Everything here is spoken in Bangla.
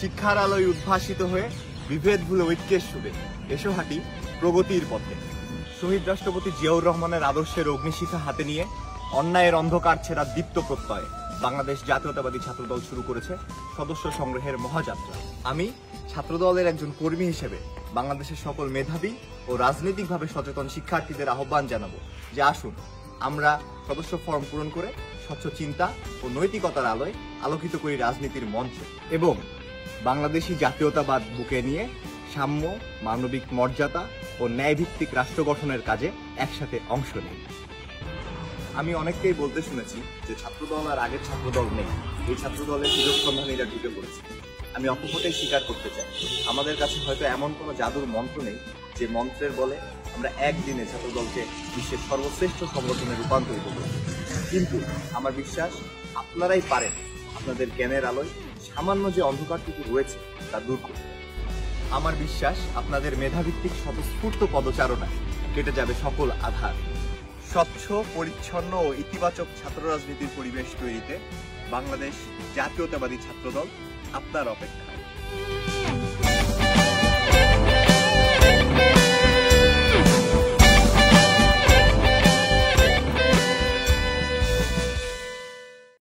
শিক্ষার আলোয় উদ্ভাসিত হয়ে বিভেদ ভুলে ঐক্যের সুরে এসো হাঁটি প্রগতির পথে। শহীদ রাষ্ট্রপতি জিয়াউর রহমানের আদর্শের অগ্নিশিখা হাতে নিয়ে অন্যায়ের অন্ধকার ছেড়া দীপ্ত প্রত্যয়ে বাংলাদেশ জাতীয়তাবাদী ছাত্রদল শুরু করেছে সদস্য সংগ্রহের মহাযাত্রা। আমি ছাত্রদলের একজন কর্মী হিসেবে বাংলাদেশের সকল মেধাবী ও রাজনৈতিকভাবে সচেতন শিক্ষার্থীদের আহ্বান জানাবো যে আসুন আমরা সদস্য ফর্ম পূরণ করে স্বচ্ছ চিন্তা ও নৈতিকতার আলোয় আলোকিত করি রাজনীতির মঞ্চ এবং বাংলাদেশি জাতীয়তাবাদ বুকে নিয়ে সাম্য, মানবিক মর্যাদা ও ন্যায়ভিত্তিক রাষ্ট্র গঠনের কাজে একসাথে অংশ নিই। আমি অনেককেই বলতে শুনেছি যে ছাত্রদল আর আগের ছাত্রদল নেই, এই ছাত্রদলের সুযোগ সন্ধানীরা ঢুকে পড়েছে। আমি অকপটেই স্বীকার করতে চাই, আমাদের কাছে হয়তো এমন কোনো জাদুর মন্ত্র নেই যে মন্ত্রের বলে আমরা একদিনে ছাত্রদলকে বিশ্বের সর্বশ্রেষ্ঠ সংগঠনে রূপান্তরিত করব। কিন্তু আমার বিশ্বাস আপনারাই পারেন আপনাদের জ্ঞানের আলোয় সামান্য যে অন্ধকারটুকু রয়েছে তা দূর করতে। আমার বিশ্বাস আপনাদের মেধাভিত্তিক স্বতঃস্ফূর্ত পদচারণায় কেটে যাবে সকল আধার। স্বচ্ছ, পরিচ্ছন্ন ও ইতিবাচক ছাত্র রাজনীতির পরিবেশ তৈরিতে বাংলাদেশ জাতীয়তাবাদী ছাত্রদল আপনার অপেক্ষা।